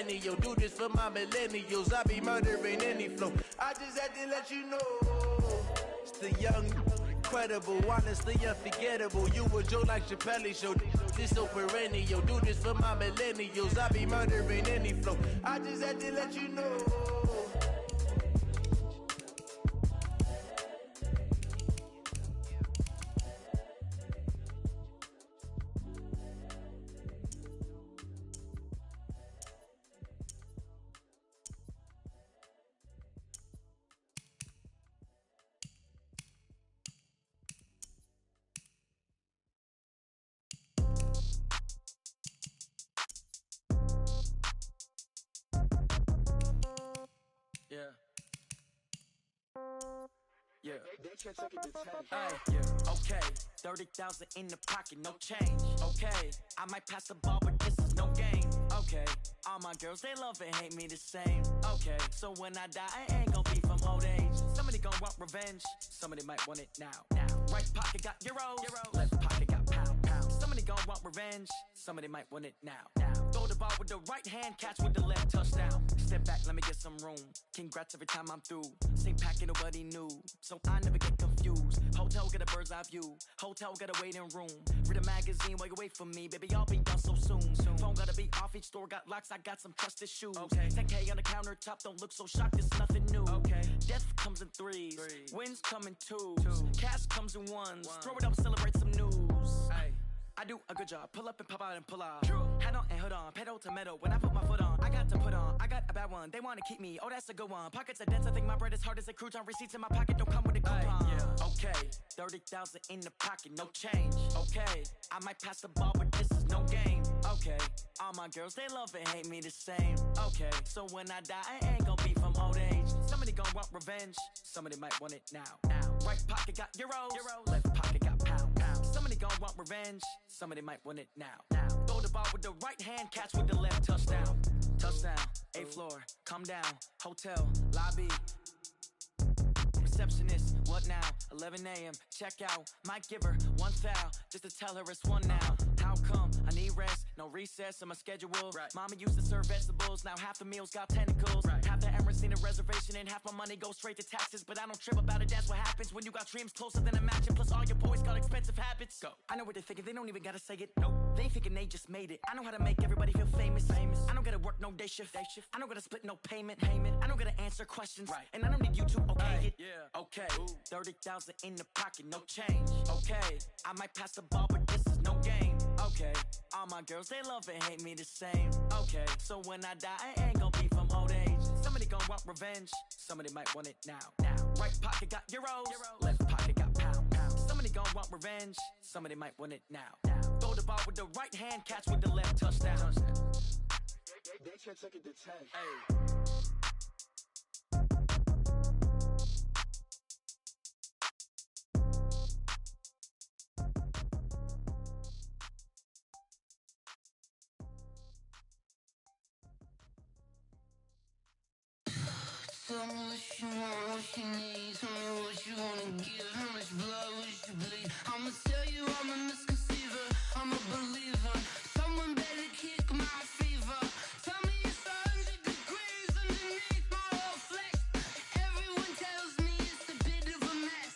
perennial. Do this for my millennials. I be murdering any flow. I just had to let you know. It's the young, incredible, honestly unforgettable. You a joke like Chappelle show. This so perennial. Do this for my millennials. I be murdering any flow. I just had to let you know. Okay, 30,000 in the pocket, no change. Okay, I might pass the ball, but this is no game. Okay, all my girls, they love and hate me the same. Okay, so when I die, I ain't gon' be from old age. Somebody gon' want revenge, somebody might want it now. Right pocket got euros, left pocket got pound. Somebody gon' want revenge, somebody might want it now. Throw the ball with the right hand, catch with the left, touchdown. Step back, let me get some room. Congrats every time I'm through. Same packet, nobody knew, so I never get confused. Hotel get a bird's eye view. Hotel got a waiting room. Read a magazine while you wait for me, baby. I'll be done so soon. Phone gotta be off. Each store got locks. I got some trusted shoes. 10K on the countertop. Don't look so shocked. It's nothing new. Death comes in threes. Wins come in twos. Cash comes in ones. Throw it up, celebrate some news. I do a good job. Pull up and pop out and pull out. Hat on and hood on. Pedal to metal. When I put my foot on, I got to put on. I got a bad one. They want to keep me. Oh, that's a good one. Pockets are dense. I think my bread is hard as a crouton. Receipts in my pocket don't come with a coupon. Okay, 30,000 in the pocket, no change. Okay, I might pass the ball, but this is no game. Okay, all my girls, they love and hate me the same. Okay, so when I die, I ain't gon' be from old age. Somebody gon' want revenge. Somebody might want it now. Right pocket got euros. Left pocket got pound. Somebody gon' want revenge. Somebody might want it now. Throw the ball with the right hand, catch with the left, touchdown. Touchdown, 8th floor, come down, hotel, lobby. Receptionist, what now? 11 a.m., check out. Might give her one foul, just to tell her it's one now. How come? I need rest, no recess in my schedule. Mama used to serve vegetables, now half the meals got tentacles. Half the Emirates need a reservation and half my money goes straight to taxes. But I don't trip about it, that's what happens when you got dreams closer than a match. And plus all your boys got expensive habits. Go. I know what they're thinking, they don't even gotta say it. Nope. They ain't thinking they just made it. I know how to make everybody feel famous. I don't gotta work no day shift. I don't gotta split no payment. I don't gotta answer questions. And I don't need you to okay it. Okay, 30,000 in the pocket, no change. Okay, I might pass the ball, but this is no game. Okay, all my girls, they love and hate me the same. Okay, so when I die, I ain't gon' be from old age. Somebody gon' want revenge, somebody might want it now. Right pocket got euros, left pocket got pound. Somebody gon' want revenge, somebody might want it now. Throw the ball with the right hand, catch with the left, touchdown. They can't take it to 10. Tell me what you want, what you need. Tell me what you wanna give. How much blood would you bleed? I'ma tell you I'm a misconceiver. I'm a believer. Someone better kick my fever. Tell me it's 100 degrees underneath my whole flesh. Everyone tells me it's a bit of a mess.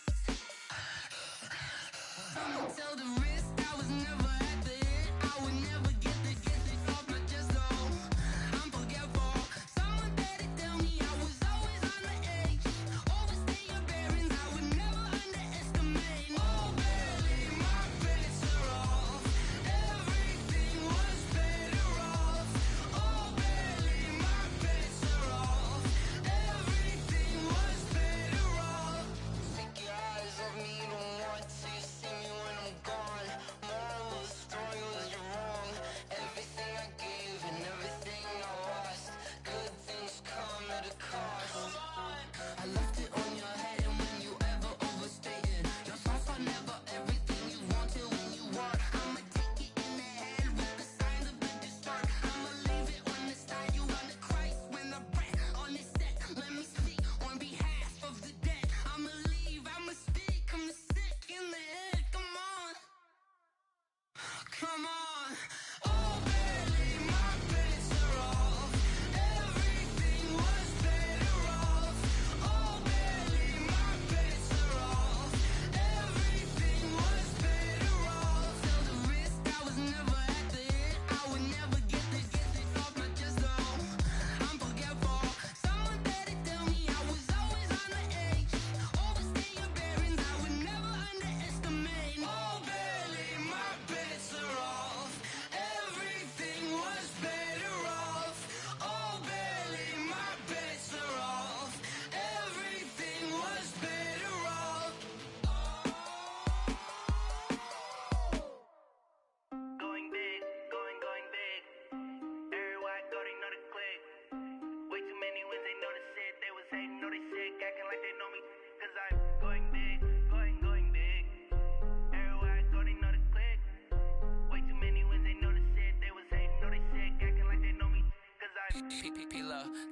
I'ma tell the risk I was never at the end. I would never get it off my chest though. I'm forgetful. Someone better tell me I was always on the edge. Overstay your bearings, I would never underestimate. Oh baby, my credits are off. Every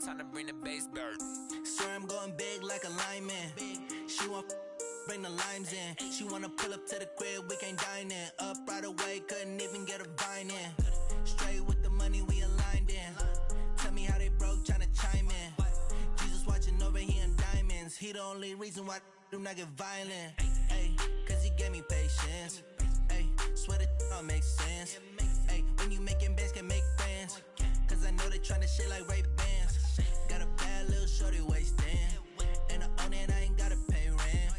Time to bring the bass bird. Swear I'm going big like a lineman. She want bring the limes in. She wanna pull up to the crib, we can't dine in. Up right away, couldn't even get a vine in. Straight with the money we aligned in. Tell me how they broke, tryna chime in. Jesus watching over here in diamonds. He the only reason why I do not get violent. Ay, cause he gave me patience. Ay, swear that all makes sense. Ay, when you making bands, can make friends. Cause I know they tryna shit like Ray-Bans. Got a bad little shorty wasting. And I own it, I ain't gotta pay rent.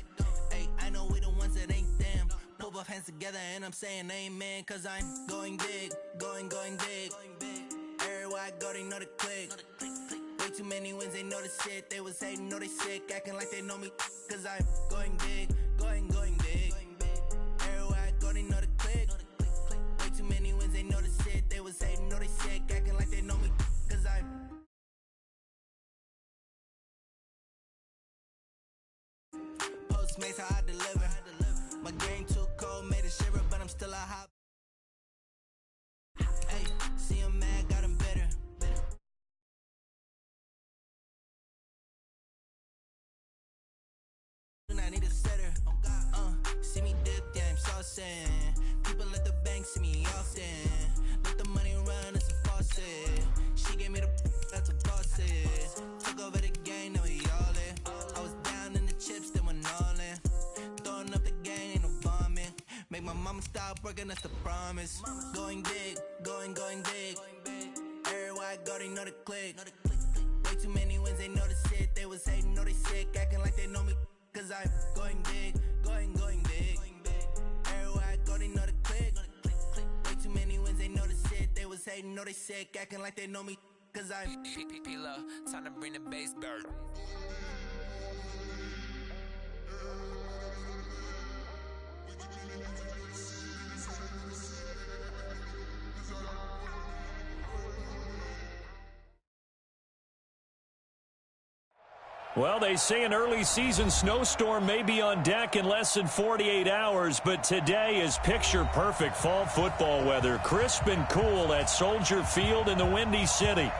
Ay, I know we the ones that ain't them. Pull both hands together and I'm saying amen. Cause I'm going big, going big. Everywhere I go, they know the click. Way too many wins, they know the shit. They was hating, know they sick, acting like they know me. Cause I'm going big, going big. Everywhere I go, they know the click. Way too many wins, they know the shit. They was hating, know they sick, acting like they know me. Cause I'm Postmates, how I deliver. My game too cold, made a shiver, but I'm still a hot. Hey, see him mad, got him bitter. I need a sitter. See me dip, yeah, I'm saucing. People at the bank see me often. Let the money run, it's a faucet. She gave me the that's a faucet. Took over the game, now we all in. I was down in the chips, then went all in. Throwing up the game, ain't no bombing. Make my mama stop working, that's the promise. Going big, going big. Everywhere I go, they know the click. Way too many wins, they know the shit. They was hating, know they sick, acting like they know me. Cause I'm going big, going big. Everywhere I go, they know the click. Way too many wins, they know the shit. They was hating, know they sick, acting like they know me. Cause I'm Time to bring the bass bird. Well, they say an early season snowstorm may be on deck in less than 48 hours, but today is picture-perfect fall football weather. Crisp and cool at Soldier Field in the Windy City.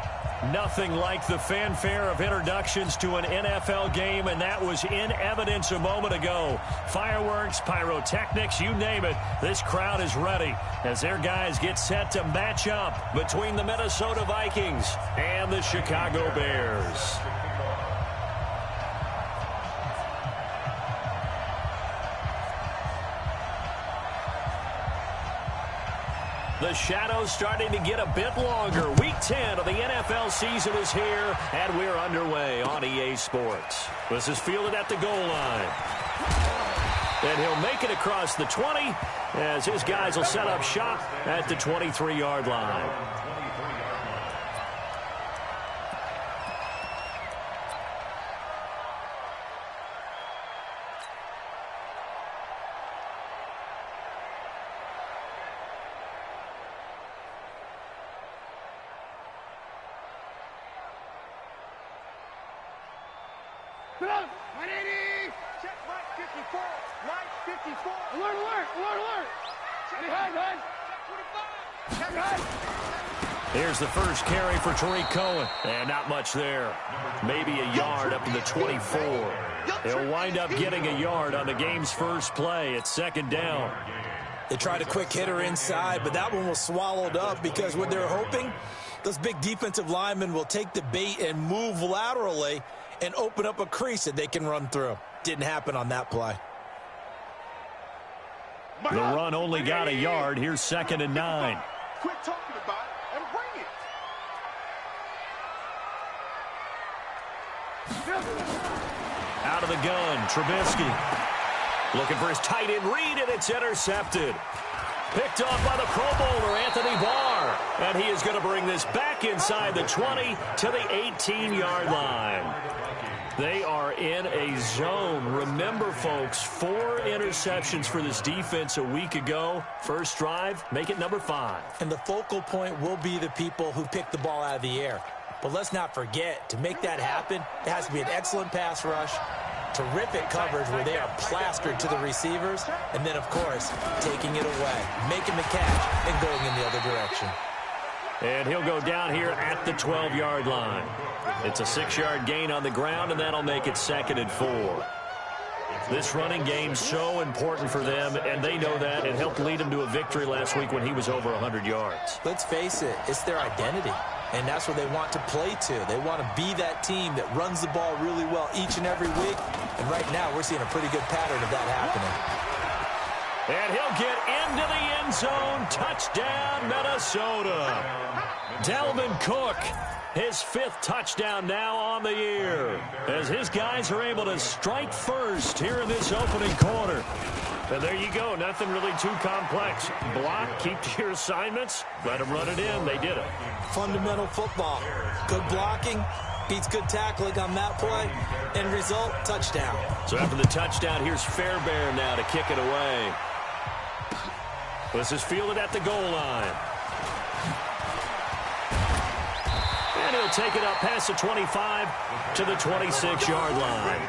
Nothing like the fanfare of introductions to an NFL game, and that was in evidence a moment ago. Fireworks, pyrotechnics, you name it. This crowd is ready as their guys get set to match up between the Minnesota Vikings and the Chicago Bears. The shadow's starting to get a bit longer. Week 10 of the NFL season is here, and we're underway on EA Sports. This is fielded at the goal line. And he'll make it across the 20 as his guys will set up shop at the 23-yard line. Here's the first carry for Tariq Cohen. And not much there. Maybe a yard up to the 24. He'll wind up getting a yard on the game's first play. It's second down. They tried a quick hitter inside, but that one was swallowed up because what they're hoping, those big defensive linemen will take the bait and move laterally and open up a crease that they can run through. Didn't happen on that play. The run only got a yard. Here's second and 9. Quit talking about it and bring it. Out of the gun, Trubisky. Looking for his tight end read, and it's intercepted. Picked off by the Pro Bowler, Anthony Barr. And he is going to bring this back inside the 20 to the 18-yard line. They are in a zone. Remember, folks, 4 interceptions for this defense a week ago. First drive, make it number 5. And the focal point will be the people who pick the ball out of the air. But let's not forget, to make that happen, it has to be an excellent pass rush, terrific coverage where they are plastered to the receivers, and then, of course, taking it away, making the catch, and going in the other direction. And he'll go down here at the 12-yard line. It's a 6-yard gain on the ground, and that'll make it 2nd and 4. This running game's so important for them, and they know that. It helped lead them to a victory last week when he was over 100 yards. Let's face it, it's their identity, and that's what they want to play to. They want to be that team that runs the ball really well each and every week, and right now we're seeing a pretty good pattern of that happening. And he'll get into the end zone. Touchdown, Minnesota. Dalvin Cook, his 5th touchdown now on the year, as his guys are able to strike first here in this opening quarter. And there you go. Nothing really too complex. Block, keep to your assignments, let them run it in. They did it. Fundamental football. Good blocking beats good tackling on that play. End result, touchdown. So after the touchdown, here's Fairbairn now to kick it away. This is fielded at the goal line. And he'll take it up past the 25 to the 26-yard line.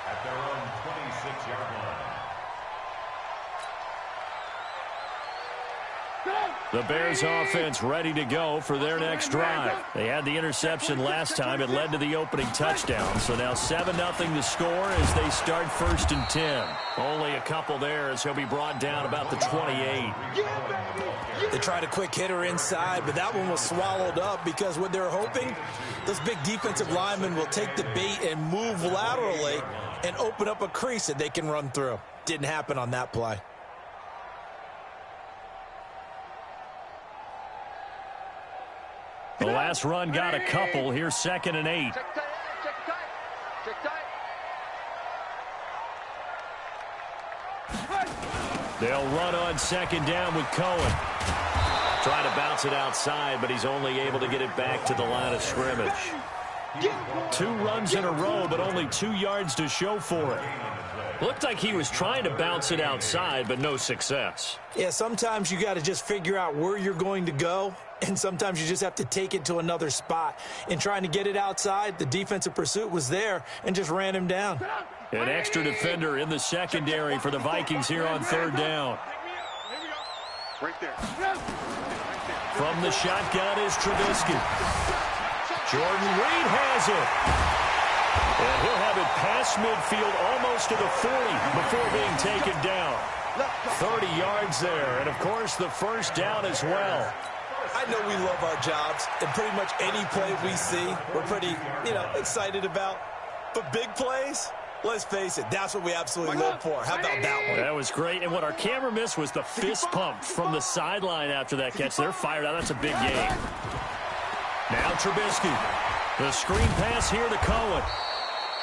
At their own 26-yard line. The Bears offense ready to go for their next drive. They had the interception last time. It led to the opening touchdown. So now 7-0 to score as they start 1st and 10. Only a couple there as he'll be brought down about the 28. They tried a quick hitter inside, but that one was swallowed up because what they're hoping, those big defensive linemen will take the bait and move laterally and open up a crease that they can run through. Didn't happen on that play. The last run got a couple. Here's 2nd and 8. Check tight. They'll run on 2nd down with Cohen. Trying to bounce it outside, but he's only able to get it back to the line of scrimmage. 2 runs in a row, but only 2 yards to show for it. Looked like he was trying to bounce it outside, but no success. Yeah, sometimes you got to just figure out where you're going to go, and sometimes you just have to take it to another spot. In trying to get it outside, the defensive pursuit was there and just ran him down. An extra defender in the secondary for the Vikings here on 3rd down. Right there. From the shotgun is Trubisky. Jordan Reed has it. And he'll have it past midfield almost to the 40 before being taken down. 30 yards there, and of course the 1st down as well. I know we love our jobs, and pretty much any play we see, we're pretty, excited about. But big plays, let's face it, that's what we absolutely live for. How about that one? That was great, and what our camera missed was the fist pump from the sideline after that catch. They're fired out. That's a big game. Now Trubisky. The screen pass here to Cohen.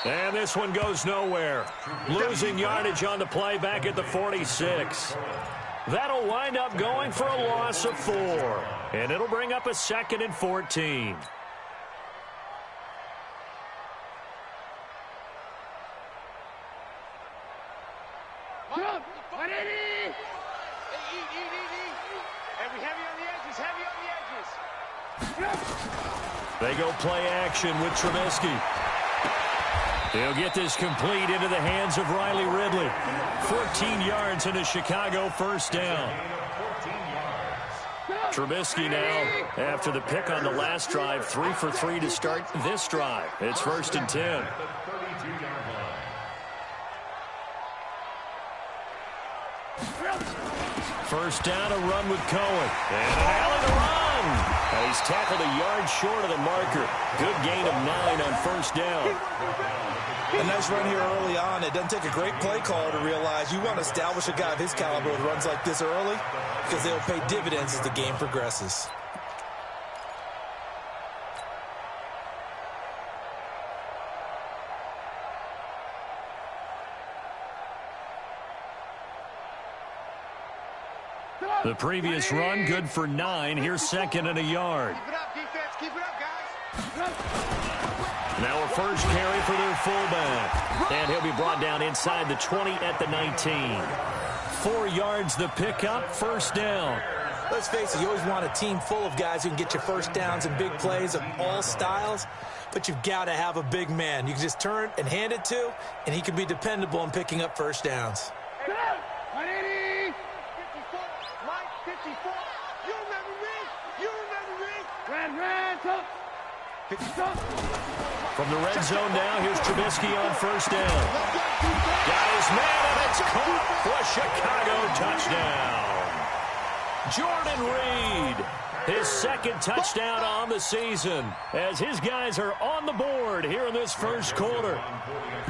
And this one goes nowhere. Losing yardage on the play back at the 46. That'll wind up going for a loss of 4. And it'll bring up a 2nd and 14. Heavy on the edges. They go play action with Trubisky. He'll get this complete into the hands of Riley Ridley. 14 yards and a Chicago 1st down. Trubisky now, after the pick on the last drive, 3 for 3 to start this drive. It's 1st and 10. First down, a run with Cohen. And an alley to run. And he's tackled a yard short of the marker. Good gain of 9 on 1st down. A nice run here early on. It doesn't take a great play call to realize you want to establish a guy of his caliber with runs like this early because they'll pay dividends as the game progresses. The previous run, good for 9. Here's 2nd and a yard. Keep it up, defense. Keep it up, guys. Now a first carry for their fullback. And he'll be brought down inside the 20 at the 19. 4 yards the pickup, 1st down. Let's face it, you always want a team full of guys who can get you first downs and big plays of all styles, but you've got to have a big man. You can just turn and hand it to, and he can be dependable in picking up first downs. 54, Mike, 54. You remember me? You remember me? From the red zone now, here's Trubisky on first down. Got his man, and it's caught for a Chicago touchdown. Jordan Reed, his second touchdown on the season, as his guys are on the board here in this first quarter.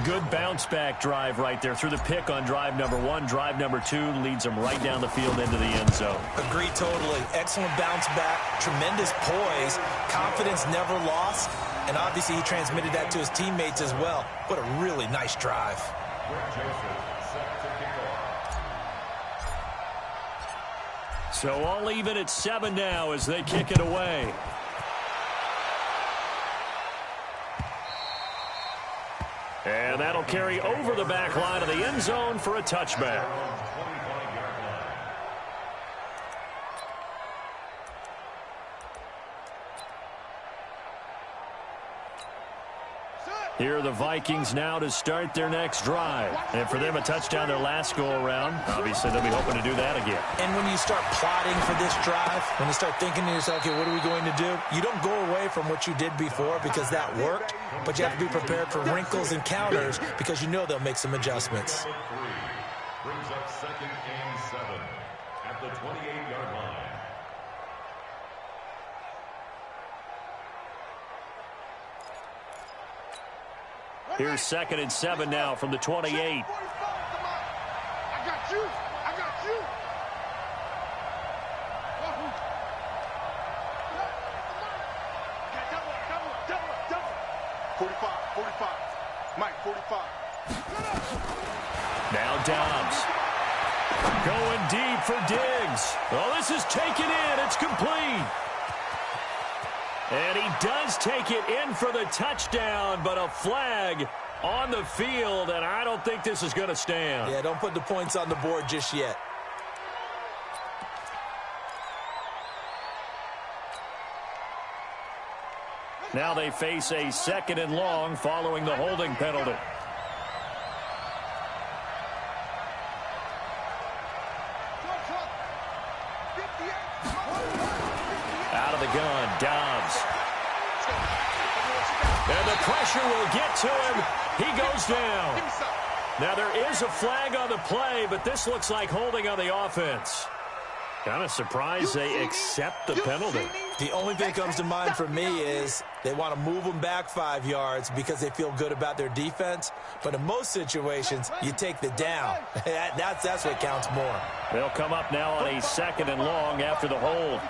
Good bounce-back drive right there through the pick on drive number 1. Drive number 2 leads them right down the field into the end zone. Agreed totally. Excellent bounce back, tremendous poise, confidence never lost, and obviously he transmitted that to his teammates as well. What a really nice drive. So all even at 7 now as they kick it away. And that'll carry over the back line of the end zone for a touchback. Here are the Vikings now to start their next drive. And for them, a touchdown their last go-around. Obviously, they'll be hoping to do that again. And when you start plotting for this drive, when you start thinking to yourself, okay, what are we going to do? You don't go away from what you did before because that worked, but you have to be prepared for wrinkles and counters because you know they'll make some adjustments. Brings up 2nd and 7 at the 28-yard line. Here's 2nd and 7 now from the 28. I got you. I got you. Double. 45. Mike, 45. Now Dobbs. Going deep for Diggs. Oh, this is taken in. It's complete. And he does take it in for the touchdown, but a flag on the field, and I don't think this is going to stand. Yeah, don't put the points on the board just yet. Now they face a 2nd and long following the holding penalty. Out of the gun, Dobbs. And the pressure will get to him. He goes down. Now there is a flag on the play, but this looks like holding on the offense. Kind of surprised they accept the penalty. The only thing that comes to mind for me is they want to move them back 5 yards because they feel good about their defense. But in most situations, you take the down. That's what counts more. They'll come up now on a 2nd and long after the hold.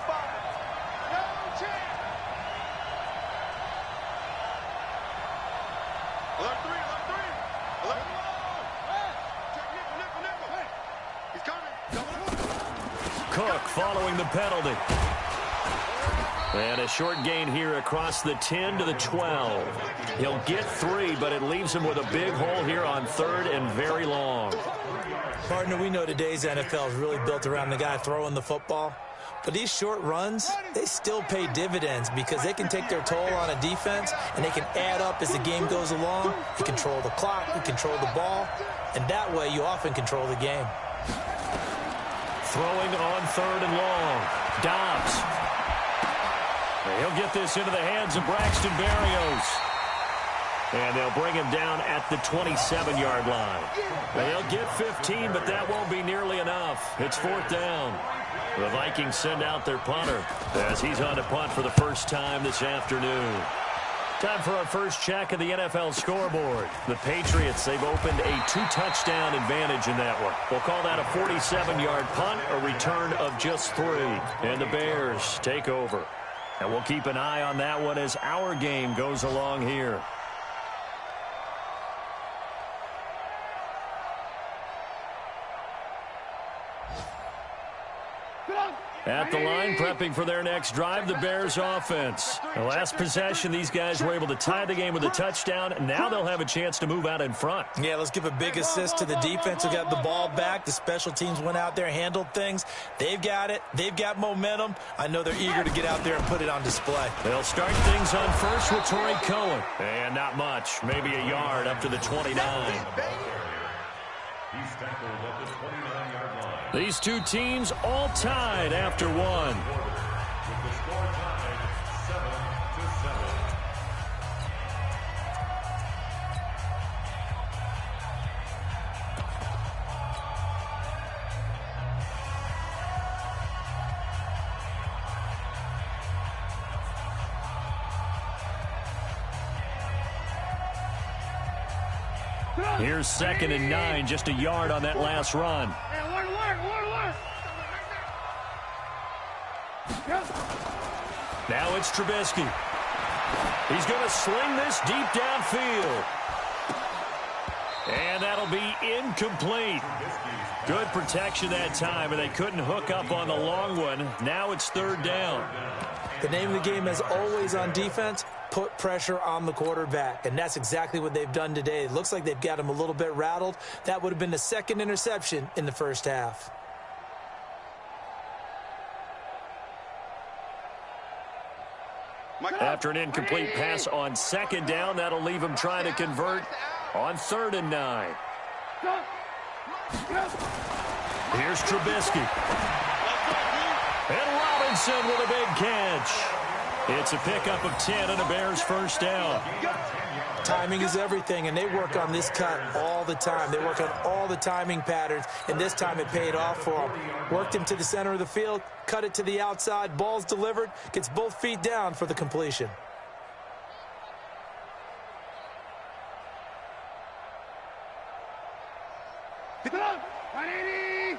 Cook following the penalty. And a short gain here across the 10 to the 12. He'll get 3, but it leaves him with a big hole here on 3rd and very long. Partner, we know today's NFL is really built around the guy throwing the football. But these short runs, they still pay dividends because they can take their toll on a defense and they can add up as the game goes along. You control the clock, you control the ball, and that way you often control the game. Throwing on 3rd and long. Dobbs. He'll get this into the hands of Braxton Berrios. And they'll bring him down at the 27-yard line. They'll get 15, but that won't be nearly enough. It's 4th down. The Vikings send out their punter as he's on to punt for the first time this afternoon. Time for our first check of the NFL scoreboard. The Patriots, they've opened a 2-touchdown advantage in that one. We'll call that a 47-yard punt, a return of just 3. And the Bears take over. And we'll keep an eye on that one as our game goes along here. At the line, prepping for their next drive, the Bears offense. The last possession, these guys were able to tie the game with a touchdown. Now they'll have a chance to move out in front. Yeah, let's give a big assist to the defense who got the ball back. The special teams went out there, handled things. They've got it. They've got momentum. I know they're eager to get out there and put it on display. They'll start things on first with Torrey Cohen. And not much, maybe a yard up to the 29. He's tackled at the 29-yard line. These two teams all tied after one. With the score tied 7-7. Here's 2nd and 9, just a yard on that last run. Now it's Trubisky. He's going to sling this deep downfield. And that'll be incomplete. Good protection that time, and they couldn't hook up on the long one. Now it's 3rd down. The name of the game, as always on defense, put pressure on the quarterback, and that's exactly what they've done today. It looks like they've got him a little bit rattled. That would have been the 2nd interception in the first half. After an incomplete pass on 2nd down, that'll leave him trying to convert on 3rd and 9. Here's Trubisky. And Robinson with a big catch. It's a pickup of 10 and a Bears first down. Timing is everything, and they work on this cut all the time. They work on all the timing patterns, and this time it paid off for them. Worked him to the center of the field, cut it to the outside, ball's delivered, gets both feet down for the completion. Pick it up. 180. I'm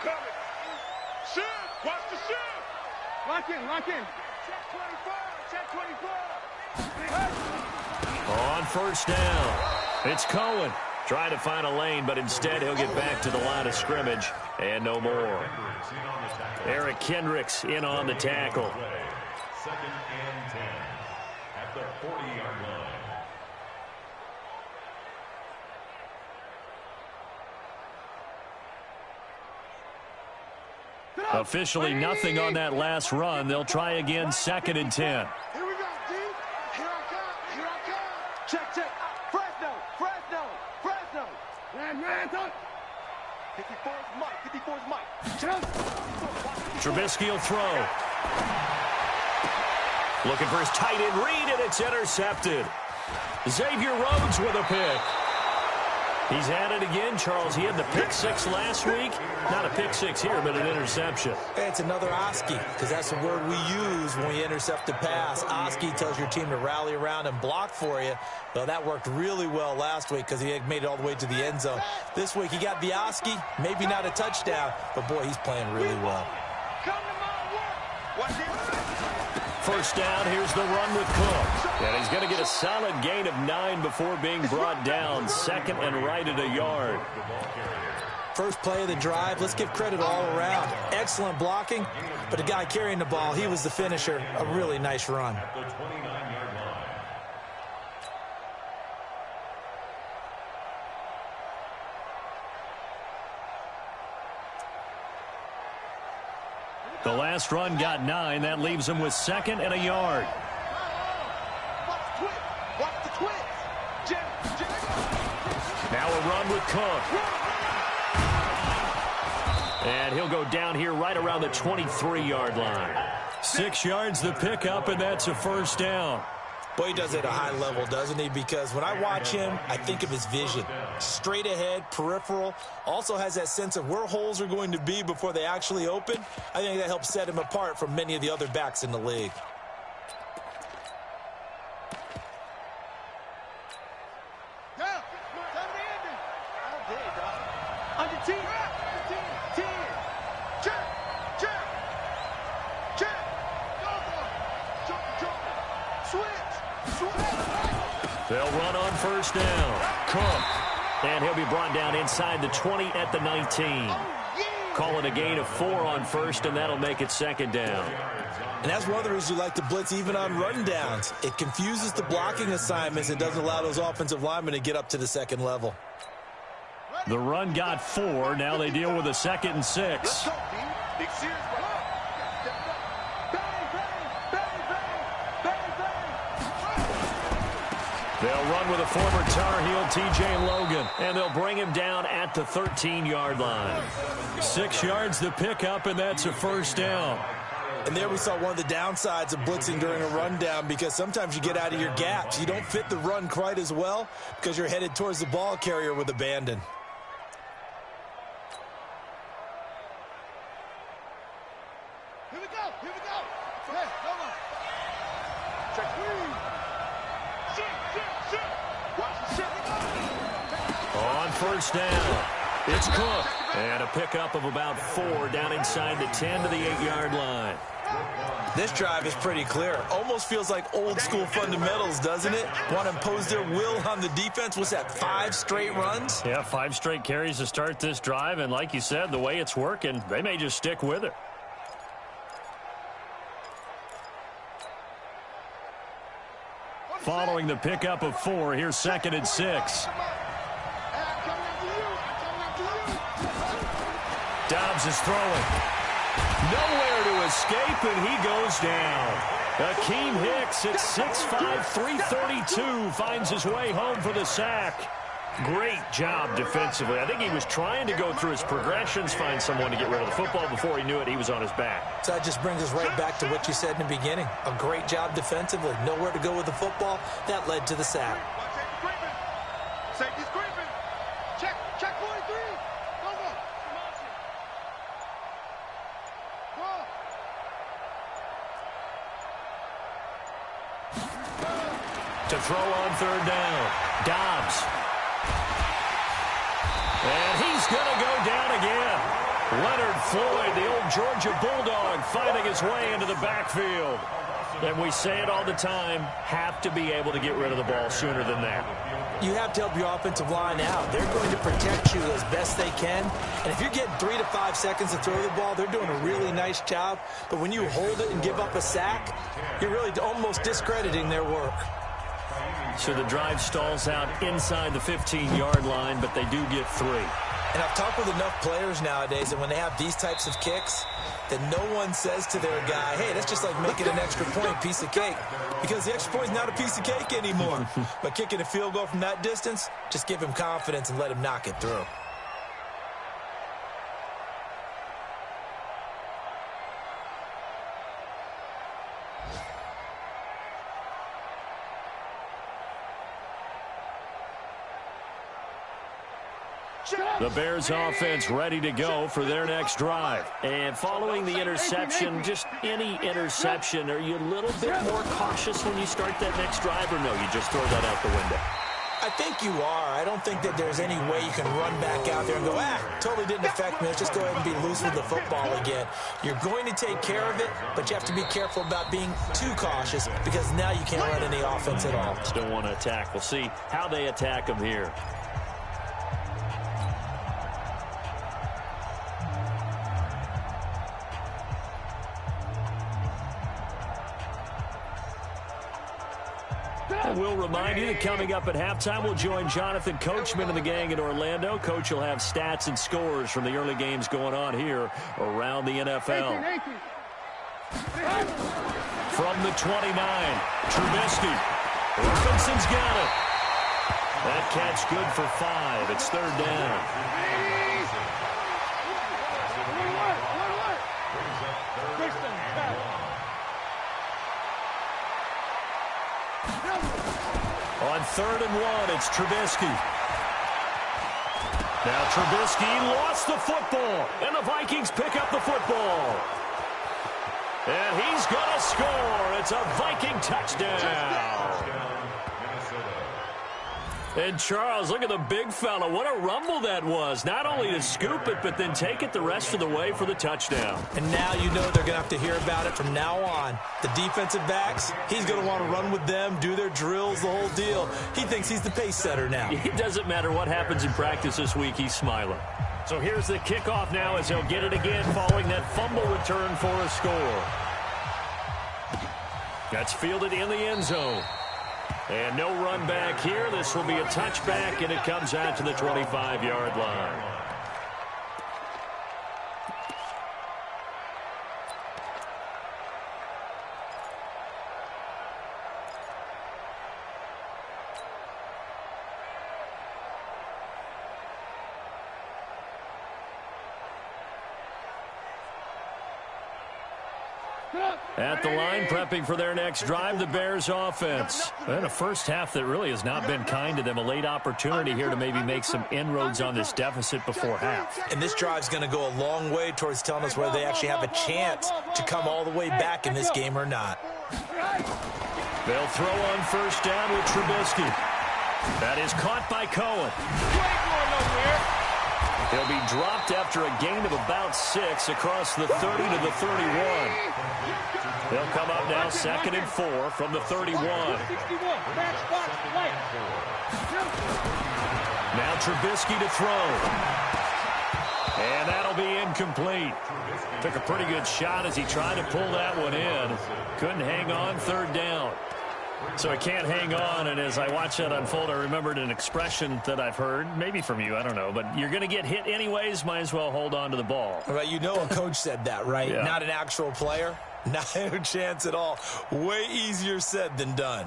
coming. Shoot. Watch the shoot. Lock in. Check 24. Check 24. On first down, it's Cohen. Trying to find a lane, but instead he'll get back to the line of scrimmage and no more. Eric Kendricks in on the tackle. 2nd and 10 at the 40-yard line. Officially nothing on that last run. They'll try again, 2nd and 10. Here we go, D. Here I come. Check. Fresno. Man, 54's Mike. Trubisky will throw. Looking for his tight end read, and it's intercepted. Xavier Rhodes with a pick. He's had it again, Charles. He had the pick 6 last week. Not a pick 6 here, but an interception. It's another Oski, because that's the word we use when we intercept a pass. Oski tells your team to rally around and block for you. Well, that worked really well last week because he made it all the way to the end zone. This week he got the Oski, maybe not a touchdown, but boy, he's playing really well. First down, here's the run with Cook. And he's going to get a solid gain of 9 before being brought down. 2nd and right at a yard. First play of the drive, let's give credit all around. Excellent blocking, but the guy carrying the ball, he was the finisher. A really nice run. At the 29-yard line. The last run got 9. That leaves him with 2nd and a yard. Watch the twist. Now a run with Cook. And he'll go down here right around the 23-yard line. 6 yards the pickup, and that's a first down. Boy, he does it at a high level, doesn't he? Because when I watch him, I think of his vision. Straight ahead, peripheral. Also has that sense of where holes are going to be before they actually open. I think that helps set him apart from many of the other backs in the league. They'll run on first down. Cook. And he'll be brought down inside the 20 at the 19. Call it a gain of 4 on first, and that'll make it 2nd down. And that's one of the reasons you like to blitz even on run downs. It confuses the blocking assignments and doesn't allow those offensive linemen to get up to the 2nd level. The run got 4. Now they deal with a 2nd and 6. They'll run with a former Tar Heel, T.J. Logan, and they'll bring him down at the 13-yard line. 6 yards the pickup, and that's a first down. And there we saw one of the downsides of blitzing during a rundown, because sometimes you get out of your gaps. You don't fit the run quite as well because you're headed towards the ball carrier with abandon. Here we go. Hey, come on. Check. Shit. Watch the shit. first down. It's Cook. And a pickup of about 4 down inside the 10 to the 8-yard line. This drive is pretty clear. Almost feels like old-school fundamentals, doesn't it? Want to impose their will on the defense. What's that, 5 straight runs? Yeah, 5 straight carries to start this drive. And like you said, the way it's working, they may just stick with it. Following the pickup of 4, here's 2nd and 6. Dobbs is throwing. Nowhere to escape, and he goes down. Akeem Hicks at 6'5", 332 finds his way home for the sack. Great job defensively. I think he was trying to go through his progressions, find someone to get rid of the football. Before he knew it, he was on his back. So that just brings us right back to what you said in the beginning. A great job defensively. Nowhere to go with the football. That led to the sack. Safety's creeping. Check 43. Over. To throw on 3rd down. Dobbs. And he's going to go down again. Leonard Floyd, the old Georgia Bulldog, finding his way into the backfield. And we say it all the time, have to be able to get rid of the ball sooner than that. You have to help your offensive line out. They're going to protect you as best they can. And if you're getting 3 to 5 seconds to throw the ball, they're doing a really nice job. But when you hold it and give up a sack, you're really almost discrediting their work. So the drive stalls out inside the 15-yard line, but they do get 3. And I've talked with enough players nowadays that when they have these types of kicks, that no one says to their guy, hey, that's just like making an extra point, piece of cake. Because the extra point is not a piece of cake anymore. But kicking a field goal from that distance, just give him confidence and let him knock it through. The Bears offense ready to go for their next drive. And following the interception, just any interception, are you a little bit more cautious when you start that next drive, or no, you just throw that out the window? I think you are. I don't think that there's any way you can run back out there and go, totally didn't affect me. Let's just go ahead and be loose with the football again. You're going to take care of it, but you have to be careful about being too cautious because now you can't run any offense at all. Still want to attack. We'll see how they attack them here. We'll remind you that coming up at halftime, we'll join Jonathan Coachman and the gang in Orlando. Coach will have stats and scores from the early games going on here around the NFL. From the 29, Trubisky. Robinson's got it. That catch good for 5. It's 3rd down. On 3rd and 1, it's Trubisky. Now Trubisky lost the football, and the Vikings pick up the football. And he's going to score. It's a Viking touchdown. And Charles, look at the big fella. What a rumble that was. Not only to scoop it, but then take it the rest of the way for the touchdown. And now you know they're going to have to hear about it from now on. The defensive backs, he's going to want to run with them, do their drills, the whole deal. He thinks he's the pace setter now. It doesn't matter what happens in practice this week. He's smiling. So here's the kickoff now as he'll get it again following that fumble return for a score. That's fielded in the end zone. And no run back here. This will be a touchback, and it comes out to the 25-yard line. At the line, prepping for their next drive, the Bears offense. And a first half that really has not been kind to them. A late opportunity here to maybe make some inroads on this deficit before half. And this drive's going to go a long way towards telling us whether they actually have a chance to come all the way back in this game or not. They'll throw on 1st down with Trubisky. That is caught by Cohen. You ain't going nowhere. He'll be dropped after a gain of about 6 across the 30 to the 31. They'll come up now 2nd and 4 from the 31. 61. Back spot, light. Now Trubisky to throw. And that'll be incomplete. Took a pretty good shot as he tried to pull that one in. Couldn't hang on, 3rd down. So he can't hang on, and as I watched that unfold, I remembered an expression that I've heard, maybe from you, I don't know, but you're going to get hit anyways, might as well hold on to the ball. Well, you know a coach said that, right? Yeah. Not an actual player. Not a chance at all. Way easier said than done.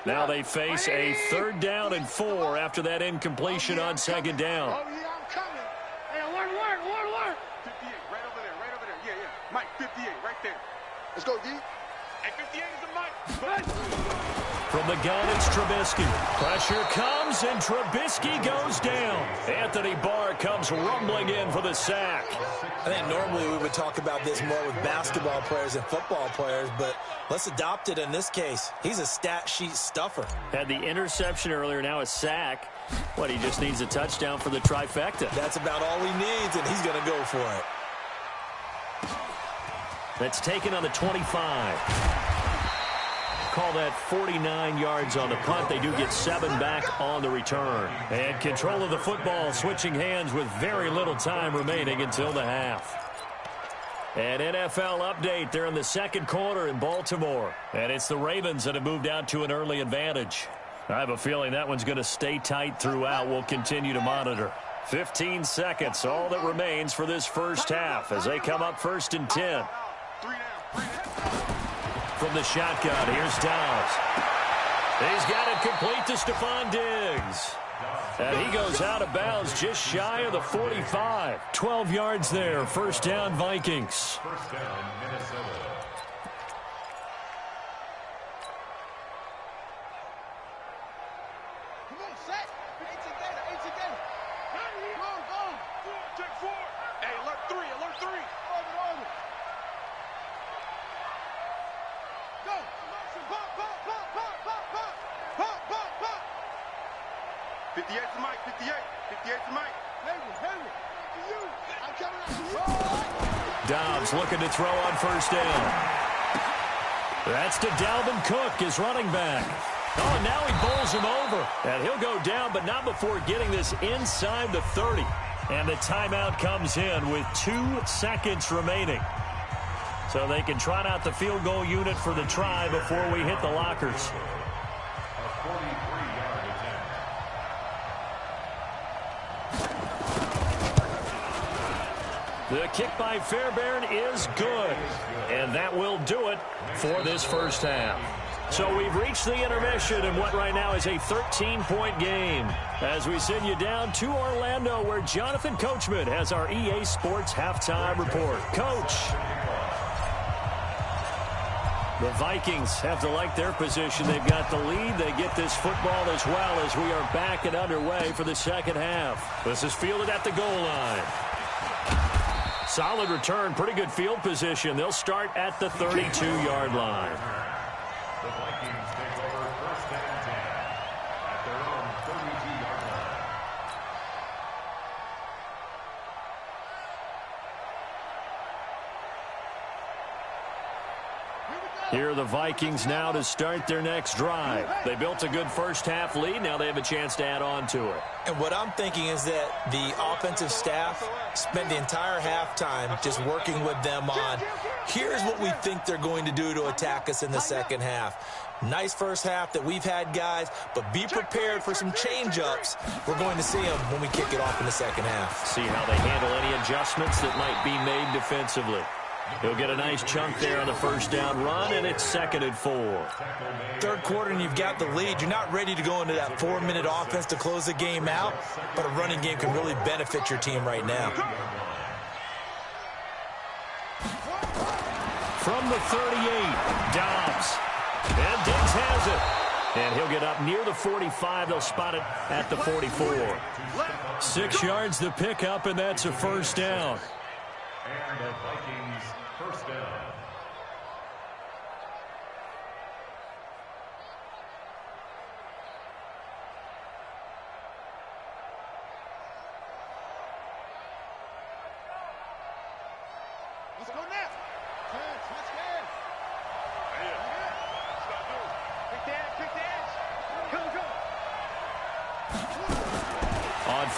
Now they face a 3rd down and 4 after that incompletion on 2nd down. Oh, yeah, I'm coming. Hey, alert. 58, right over there. Yeah. Mike, 58, right there. Let's go, D. Hey, 58 is the Mike. From the gun, it's Trubisky. Pressure comes, and Trubisky goes down. Anthony Barr comes rumbling in for the sack. I think normally we would talk about this more with basketball players and football players, but let's adopt it in this case. He's a stat sheet stuffer. Had the interception earlier, now a sack. What, he just needs a touchdown for the trifecta. That's about all he needs, and he's going to go for it. That's taken on the 25. Call that 49 yards on the punt. They do get 7 back on the return. And control of the football switching hands with very little time remaining until the half. An NFL update. They're in the 2nd quarter in Baltimore. And it's the Ravens that have moved out to an early advantage. I have a feeling that one's going to stay tight throughout. We'll continue to monitor. 15 seconds, all that remains for this first half as they come up 1st and 10. From the shotgun, here's Dobbs. He's got it complete to Stephon Diggs. And he goes out of bounds just shy of the 45. 12 yards there, 1st down Vikings. First down, Minnesota. Come on, set. Eight together. Go. Take 4. Hey, alert 3. Order. Go. Pop. 58 to Mike. 58 to Mike. Henry. To you. I'm coming out. Dobbs looking to throw on 1st down. That's to Dalvin Cook, his running back. Oh, and now he bowls him over. And he'll go down, but not before getting this inside the 30. And the timeout comes in with 2 seconds remaining. So they can trot out the field goal unit for the try before we hit the lockers. A 43-yard attempt. The kick by Fairbairn is good. And that will do it for this first half. So we've reached the intermission in what right now is a 13-point game. As we send you down to Orlando, where Jonathan Coachman has our EA Sports halftime report. Coach. The Vikings have to like their position. They've got the lead. They get this football as well as we are back and underway for the second half. This is fielded at the goal line. Solid return, pretty good field position. They'll start at the 32-yard line. The Vikings take over 1st and 10 at their own 32-yard line. Here are the Vikings now to start their next drive. They built a good first half lead. Now they have a chance to add on to it. And what I'm thinking is that the offensive staff spent the entire halftime just working with them on, here's what we think they're going to do to attack us in the second half. Nice first half that we've had, guys, but be prepared for some change-ups. We're going to see them when we kick it off in the second half. See how they handle any adjustments that might be made defensively. He'll get a nice chunk there on the first down run, and it's 2nd and 4. Third quarter, and you've got the lead. You're not ready to go into that 4-minute offense to close the game out, but a running game can really benefit your team right now. From the 38, Dobbs. And Diggs has it. And he'll get up near the 45. They'll spot it at the 44. 6 yards the pickup, and that's a first down. And the Vikings first down.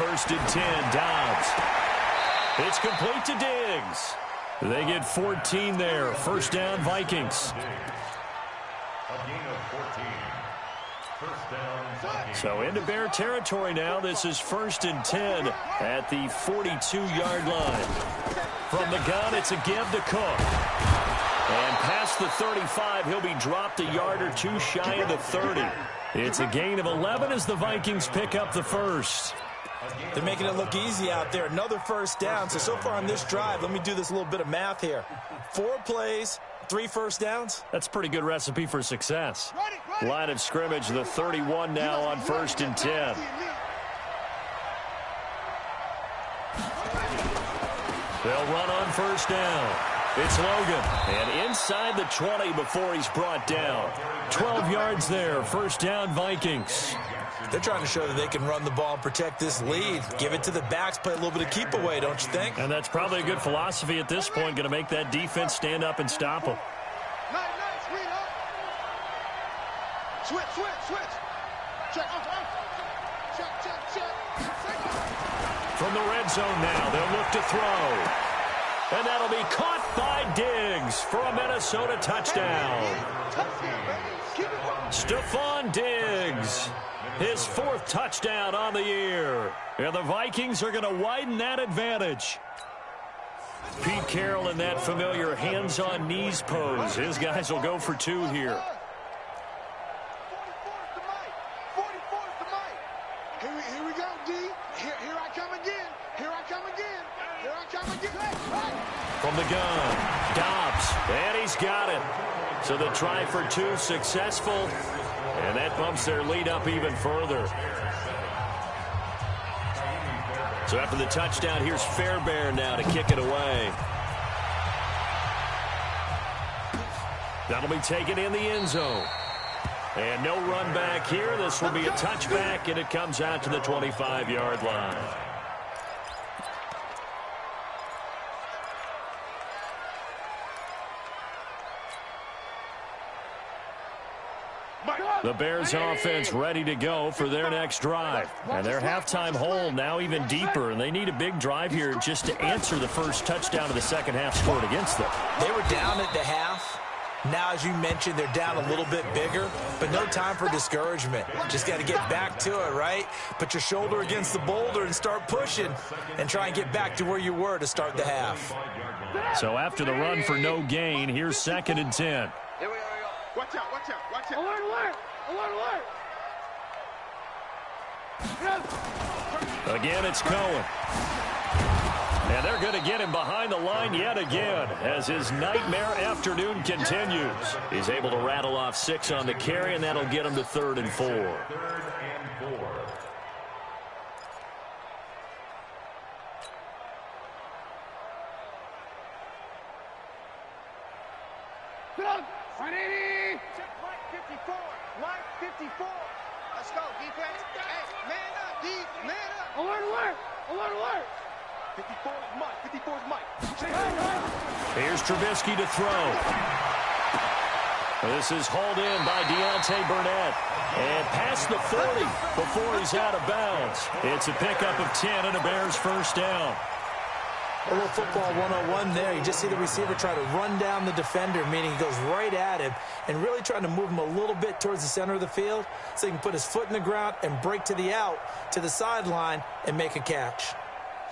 first and 10. Dobbs. It's complete to Diggs. They get 14 there. First down, Vikings. A gain of 14. First down, Vikings. So into Bear territory now. This is first and 10 at the 42-yard line. From the gun, it's a give to Cook. And past the 35, he'll be dropped a yard or two shy of the 30. It's a gain of 11 as the Vikings pick up the first. They're making it look easy out there. Another first down. So far on this drive, let me do this little bit of math here. 4 plays, 3 first downs. That's a pretty good recipe for success. Line of scrimmage, the 31 now on first and 10. They'll run on first down. It's Logan. And inside the 20 before he's brought down. 12 yards there. First down, Vikings. They're trying to show that they can run the ball and protect this lead. Give it to the backs, play a little bit of keep away, don't you think? And that's probably a good philosophy at this point, going to make that defense stand up and stop them. Nice, read up. Switch. Check. From the red zone now, they'll look to throw. And that'll be caught by Diggs for a Minnesota touchdown. Stephon Diggs, his 4th touchdown on the year. And the Vikings are going to widen that advantage. Pete Carroll in that familiar hands-on knees pose. His guys will go for 2 here. Here we go, D. Here I come again. From the gun, Dobbs, and he's got it. So the try for 2 successful, and that bumps their lead up even further. So after the touchdown, here's Fairbairn now to kick it away. That'll be taken in the end zone. And no run back here. This will be a touchback, and it comes out to the 25-yard line. The Bears offense ready to go for their next drive. And their halftime hole now even deeper, and they need a big drive here just to answer the first touchdown of the second half scored against them. They were down at the half. Now, as you mentioned, they're down a little bit bigger, but no time for discouragement. Just got to get back to it, right? Put your shoulder against the boulder and start pushing and try and get back to where you were to start the half. So after the run for no gain, here's 2nd and 10. Here we go. Watch out. Alert. Again, it's Cohen. And they're going to get him behind the line yet again as his nightmare afternoon continues. He's able to rattle off 6 on the carry, and that'll get him to 3rd and 4. 3rd and 4. Line 54. Let's go, defense. Hey, man up, D. Man up. Alert. 54 is Mike. Here's Trubisky to throw. This is hauled in by Deontay Burnett. And past the 40 before he's out of bounds. It's a pickup of 10 and a Bears first down. A little football 101 there. You just see the receiver try to run down the defender, meaning he goes right at him and really trying to move him a little bit towards the center of the field so he can put his foot in the ground and break to the out, to the sideline, and make a catch.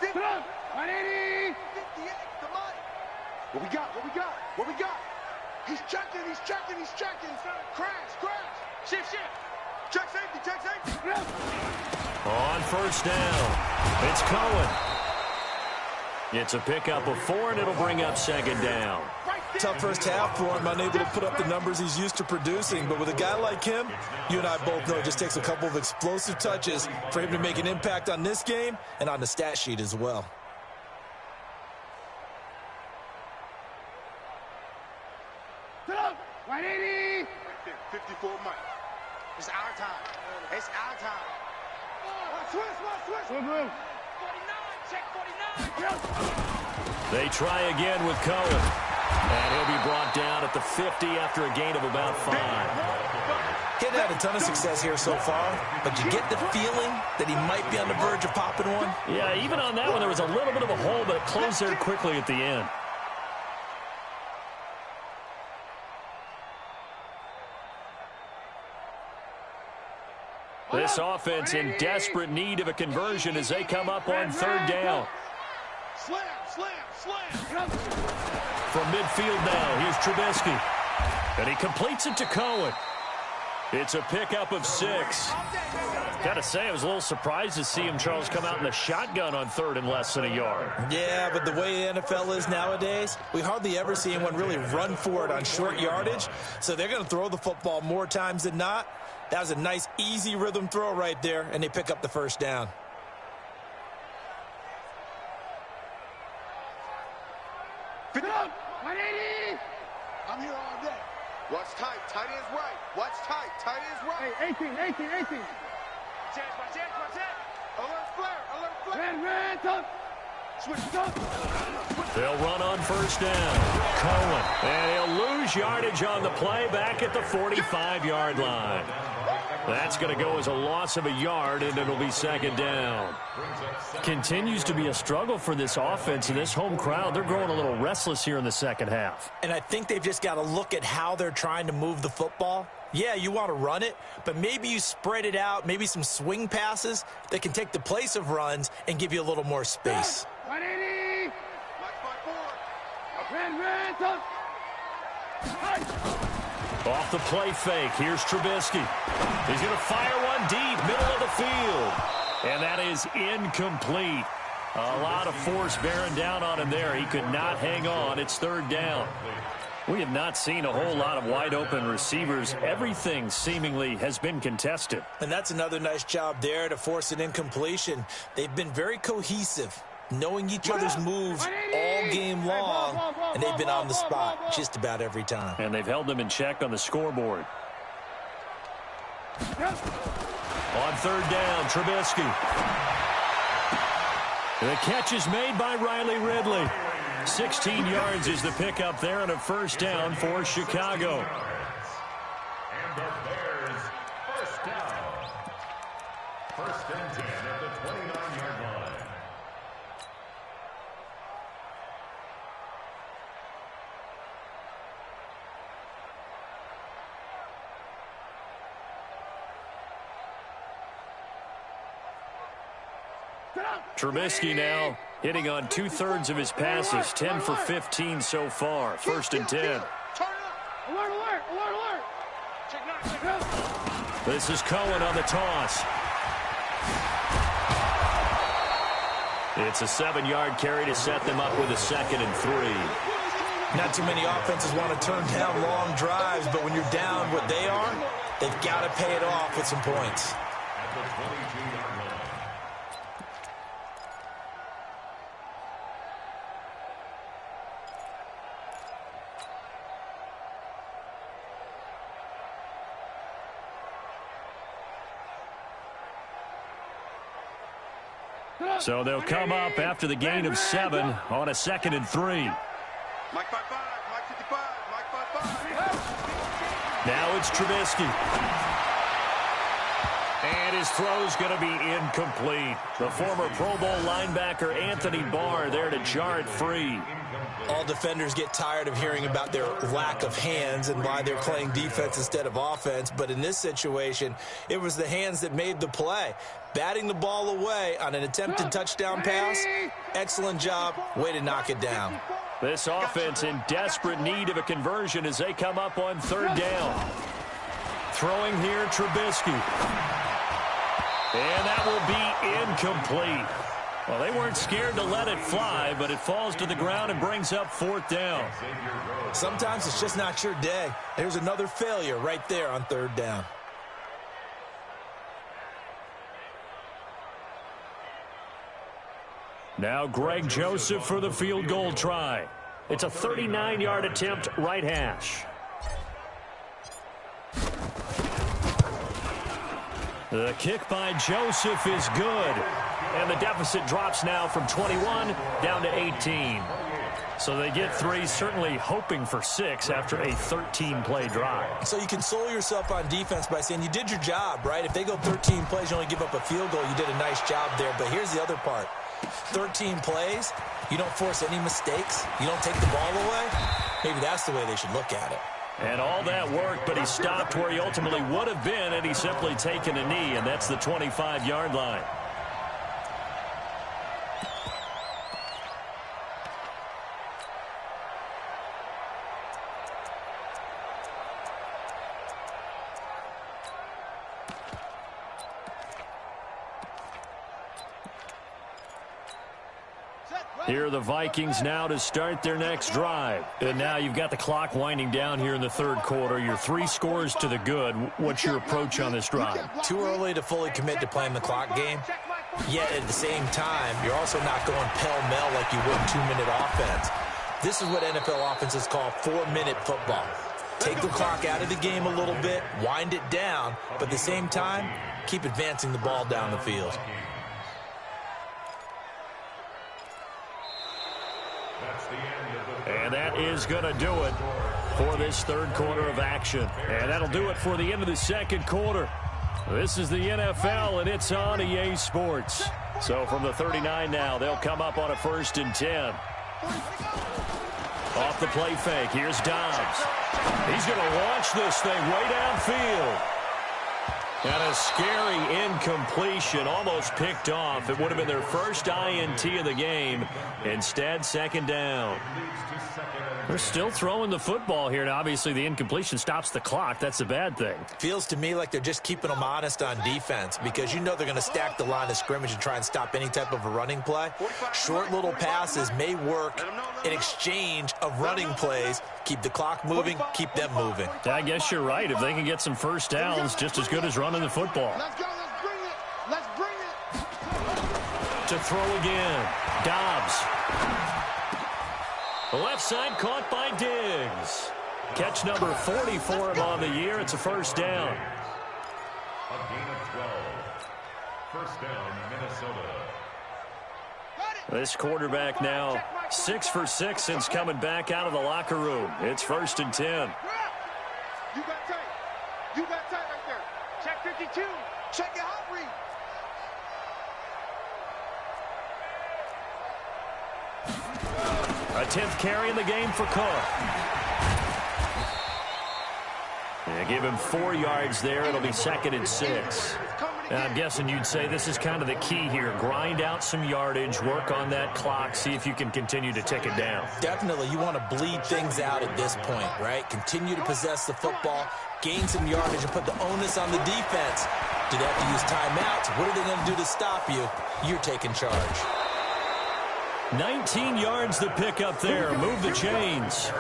180. 58, come on. What we got? He's checking. Crash. Shift. Check safety. On first down, it's Cohen. It's a pickup of 4, and it'll bring up 2nd down. Tough first half for him, unable to put up the numbers he's used to producing. But with a guy like him, you and I both know it just takes a couple of explosive touches for him to make an impact on this game and on the stat sheet as well. Sit up. 180. 54 Mike. It's our time. Switch. They try again with Cohen. And he'll be brought brought down at the 50 after a gain of about 5. Kid had a ton of success here so far, but you get the feeling that he might be on the verge of popping one. Yeah, even on that one, there was a little bit of a hole, but it closed there quickly at the end. This offense in desperate need of a conversion as they come up on 3rd down. Slam, slam, slam. From midfield now, here's Trubisky. And he completes it to Cohen. It's a pickup of 6. Got to say, I was a little surprised to see him, Charles, come out in the shotgun on 3rd and less than a yard. Yeah, but the way the NFL is nowadays, we hardly ever see anyone really run for it on short yardage. So they're going to throw the football more times than not. That was a nice, easy rhythm throw right there, and they pick up the 1st down. Fit up. 180. I'm here all day. Watch tight. Tight ends right. Watch tight. Tight ends right. Hey, 18. Watch it. Alert flare. Alert flare. Red, up. Switch up. They'll run on 1st down. Cohen. And he'll lose yardage on the play back at the 45-yard line. That's going to go as a loss of a yard, and it'll be 2nd down. Continues to be a struggle for this offense, and this home crowd, they're growing a little restless here in the 2nd half. And I think they've just got to look at how they're trying to move the football. Yeah, you want to run it, but maybe you spread it out, maybe some swing passes that can take the place of runs and give you a little more space. 180. Red, up. Off the play fake, here's Trubisky. He's going to fire one deep, middle of the field. And that is incomplete. A lot of force bearing down on him there. He could not hang on. It's 3rd down. We have not seen a whole lot of wide-open receivers. Everything seemingly has been contested. And that's another nice job there to force an incompletion. They've been very cohesive, knowing each other's moves all game long, and they've been on the spot just about every time. And they've held them in check on the scoreboard. On 3rd down, Trubisky. The catch is made by Riley Ridley. 16 yards is the pickup there, and a 1st down for Chicago. And the Bears, 1st down. 1st and 10 at the 29-yard line. Trubisky now hitting on 2/3 of his passes, 10 for 15 so far. 1st and 10. Alert. This is Cohen on the toss. It's a 7-yard carry to set them up with a 2nd and 3. Not too many offenses want to turn down long drives, but when you're down what they are, they've got to pay it off with some points. At the 22-yard line. So they'll come up after the gain of 7 on a 2nd and 3. Mike 55. Mike 55. Mike 55. Now it's Trubisky. And his throw's going to be incomplete. The former Pro Bowl linebacker Anthony Barr there to jar it free. All defenders get tired of hearing about their lack of hands and why they're playing defense instead of offense. But in this situation, it was the hands that made the play. Batting the ball away on an attempted touchdown pass. Excellent job. Way to knock it down. This offense in desperate need of a conversion as they come up on 3rd down. Throwing here, Trubisky. And that will be incomplete. Well, they weren't scared to let it fly, but it falls to the ground and brings up 4th down. Sometimes it's just not your day. There's another failure right there on 3rd down. Now Greg Joseph for the field goal try. It's a 39-yard attempt, right hash. The kick by Joseph is good. And the deficit drops now from 21 down to 18. So they get 3, certainly hoping for 6 after a 13-play drive. So you console yourself on defense by saying you did your job, right? If they go 13 plays, you only give up a field goal, you did a nice job there. But here's the other part. 13 plays, you don't force any mistakes, you don't take the ball away. Maybe that's the way they should look at it. And all that work, but he stopped where he ultimately would have been, and he's simply taken a knee, and that's the 25-yard line. Here are the Vikings now to start their next drive. And now you've got the clock winding down here in the third quarter. Your 3 scores to the good. What's your approach on this drive? Too early to fully commit to playing the clock game. Yet at the same time, you're also not going pell-mell like you would 2-minute offense. This is what NFL offenses call 4-minute football. Take the clock out of the game a little bit, wind it down, but at the same time, keep advancing the ball down the field. And that is going to do it for this third quarter of action. And that'll do it for the end of the second quarter. This is the NFL, and it's on EA Sports. So from the 39 now, they'll come up on a 1st and 10. Off the play fake, here's Dobbs. He's going to launch this thing way downfield. And a scary incompletion, almost picked off. It would have been their first INT of the game. Instead, 2nd down. They're still throwing the football here. Now, obviously, the incompletion stops the clock. That's a bad thing. Feels to me like they're just keeping them honest on defense because you know they're going to stack the line of scrimmage and try and stop any type of a running play. Short little passes may work in exchange of running plays. Keep the clock moving, keep them moving. I guess you're right. If they can get some first downs, just as good as running the football. Let's go. Let's bring it. To throw again. Dobbs. The left side caught by Diggs. Catch number 40 for him on the year. It's a 1st down. A gain of 12. 1st down, Minnesota. This quarterback now 6 for 6 since coming back out of the locker room. It's 1st and 10. You got tight. You got tight right there. Check 52. Check your hot read. A 10th carry in the game for Cook. Yeah, give him 4 yards there. It'll be 2nd and 6. Now, I'm guessing you'd say this is kind of the key here. Grind out some yardage, work on that clock, see if you can continue to tick it down. Definitely, you want to bleed things out at this point, right? Continue to possess the football, gain some yardage, and put the onus on the defense. Do they have to use timeouts? What are they going to do to stop you? You're taking charge. 19 yards to pick up there. Move the chains.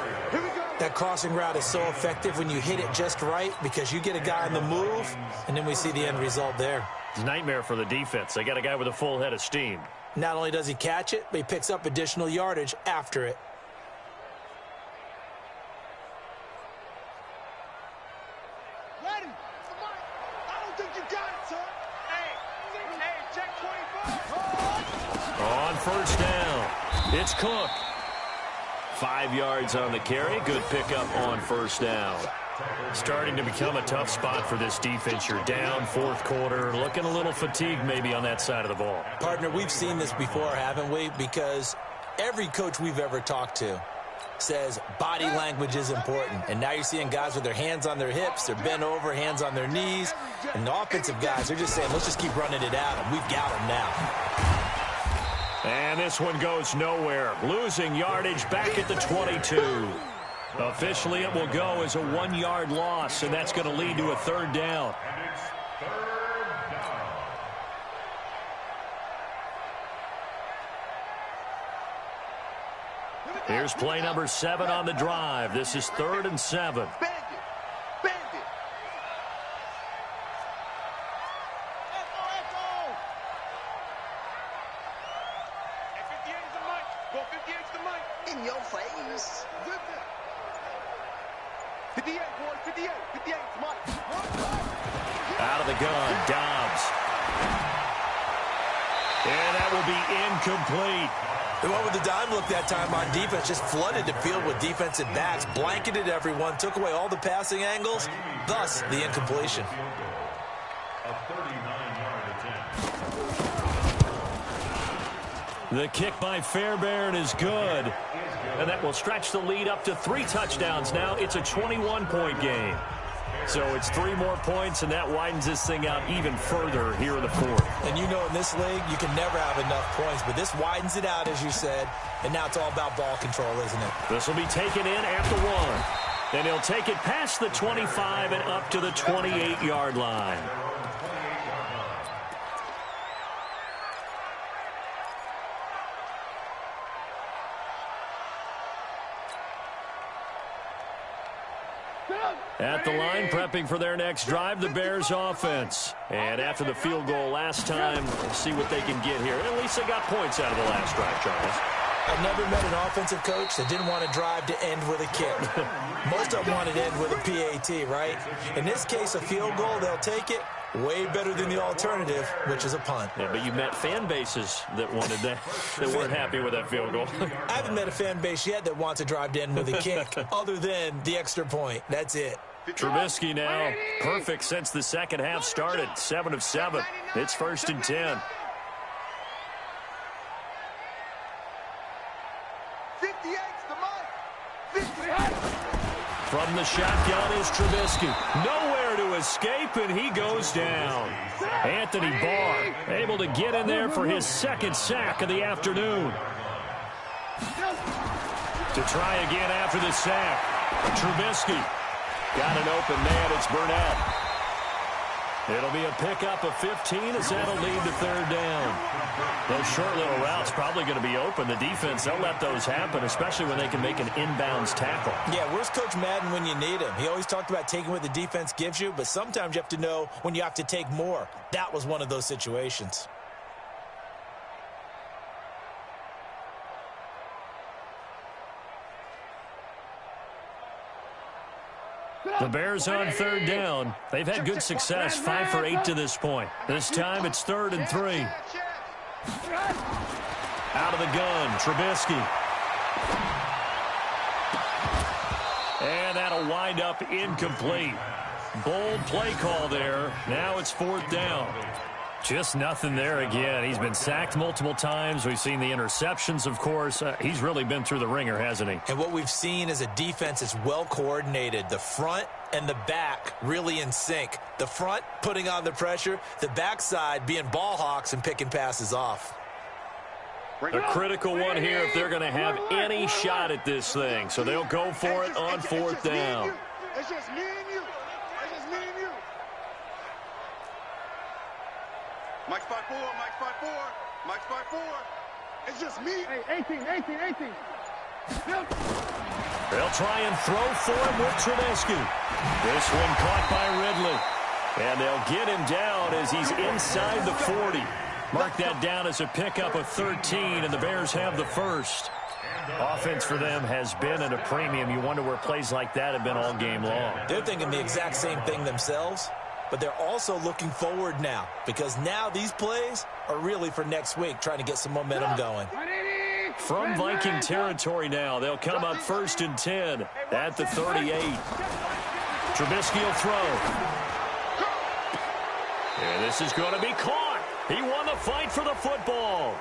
That crossing route is so effective when you hit it just right because you get a guy on the move, and then we see the end result there. It's a nightmare for the defense. They got a guy with a full head of steam. Not only does he catch it, but he picks up additional yardage after it. Ready? I don't think you got it, son. Hey, check 25. On 1st down, it's Cook. 5 yards on the carry. Good pickup on 1st down. Starting to become a tough spot for this defense. You're down 4th quarter, looking a little fatigued maybe on that side of the ball. Partner, we've seen this before, haven't we? Because every coach we've ever talked to says body language is important. And now you're seeing guys with their hands on their hips, they're bent over, hands on their knees. And the offensive guys are just saying, let's just keep running it out, and we've got them now. And this one goes nowhere. Losing yardage back at the 22. Officially, it will go as a 1-yard loss, and that's going to lead to a 3rd down. And it's 3rd down. Here's play number 7 on the drive. This is 3rd and 7. In your face. 58, boy, 58. 58, Mike. Out of the gun, Dobbs. And that will be incomplete. They went with the dime look that time on defense, just flooded the field with defensive backs, blanketed everyone, took away all the passing angles, thus the incompletion. A 39-yard attempt. The kick by Fairbairn is good. And that will stretch the lead up to 3 touchdowns now. It's a 21-point game. So it's 3 more points, and that widens this thing out even further here in the fourth. And you know in this league, you can never have enough points, but this widens it out, as you said, and now it's all about ball control, isn't it? This will be taken in at the 1. And he'll take it past the 25 and up to the 28-yard line. At the line, prepping for their next drive, the Bears offense. And after the field goal last time, we'll see what they can get here. At least they got points out of the last drive, Charles. I've never met an offensive coach that didn't want to drive to end with a kick. Most of them wanted to end with a PAT, right? In this case, a field goal, they'll take it. Way better than the alternative, which is a punt. Yeah, but you met fan bases that wanted that, that weren't happy with that field goal. I haven't met a fan base yet that wants to drive to end with a kick, other than the extra point. That's it. Trubisky now, perfect since the second half started. 7 of 7. It's 1st and 10. 58's the mark. 58. From the shotgun is Trubisky. Nowhere to escape, and he goes down. Anthony Barr able to get in there for his 2nd sack of the afternoon. To try again after the sack. Trubisky got an open man. It's Burnett. It'll be a pickup of 15 as that'll lead to 3rd down. Those short little routes probably going to be open. The defense, they'll let those happen, especially when they can make an inbounds tackle. Yeah, where's Coach Madden when you need him? He always talked about taking what the defense gives you, but sometimes you have to know when you have to take more. That was one of those situations. The Bears on 3rd down. They've had good success, 5 for 8 to this point. This time it's 3rd and 3. Out of the gun, Trubisky. And that'll wind up incomplete. Bold play call there. Now it's 4th down. Just nothing there again. He's been sacked multiple times. We've seen the interceptions, of course. He's really been through the ringer, hasn't he? And what we've seen is a defense that's well coordinated. The front and the back really in sync. The front putting on the pressure. The backside being ball hawks and picking passes off. A critical one here if they're going to have any shot at this thing. So they'll go for it on 4th down. It's just me and you. It's just me and you. Mike spot 4, Mike spot 4, Mike spot 4. It's just me. Hey, 18. They'll try and throw for him with Trubisky. This one caught by Ridley. And they'll get him down as he's inside the 40. Mark that down as a pickup of 13, and the Bears have the 1st. Offense for them has been at a premium. You wonder where plays like that have been all game long. They're thinking the exact same thing themselves, but they're also looking forward now, because now these plays are really for next week, trying to get some momentum going. From Viking territory now, they'll come up 1st and 10 at the 38. Trubisky will throw. And this is going to be caught. He won the fight for the football.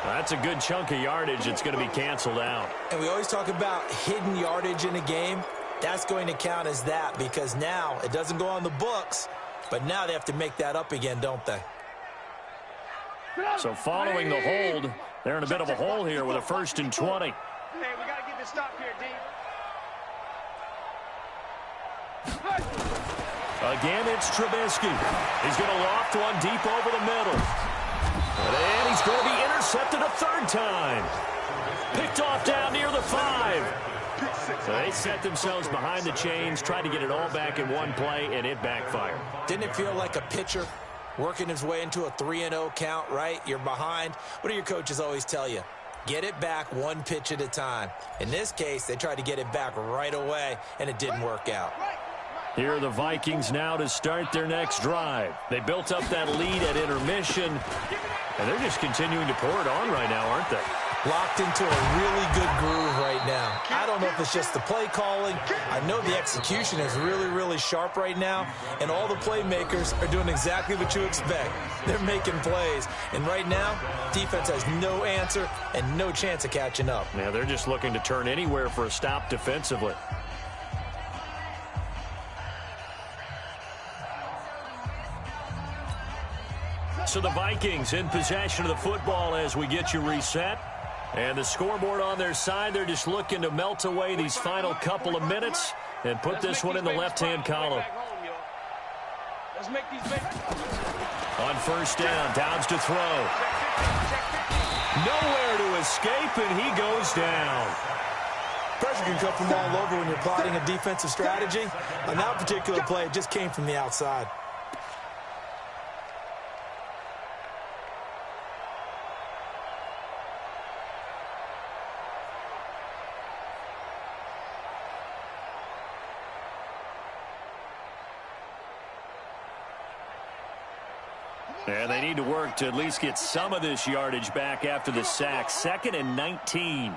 That's a good chunk of yardage. It's going to be canceled out. And we always talk about hidden yardage in a game. That's going to count as that, because now it doesn't go on the books, but now they have to make that up again, don't they? So following the hold, they're in a bit of a hole here with a 1st and 20. Hey, we got to get this stop here, D. Again, it's Trubisky. He's going to loft one deep over the middle. And he's going to be intercepted a 3rd time. Picked off down near the 5. So they set themselves behind the chains, tried to get it all back in one play, and it backfired. Didn't it feel like a pitcher working his way into a 3-0 count, right? You're behind. What do your coaches always tell you? Get it back one pitch at a time. In this case, they tried to get it back right away, and it didn't work out. Here are the Vikings now to start their next drive. They built up that lead at intermission, and they're just continuing to pour it on right now, aren't they? Locked into a really good groove right now. I don't know if it's just the play calling. I know the execution is really, really sharp right now, and all the playmakers are doing exactly what you expect. They're making plays, and right now, defense has no answer and no chance of catching up. Yeah, they're just looking to turn anywhere for a stop defensively. So the Vikings in possession of the football as we get you reset. And the scoreboard on their side, they're just looking to melt away these final couple of minutes and put this one in the left-hand column. On first down, Dobbs to throw. Nowhere to escape, and he goes down. Pressure can come from all over when you're plotting a defensive strategy. On that particular play, it just came from the outside. And they need to work to at least get some of this yardage back after the sack. 2nd and 19.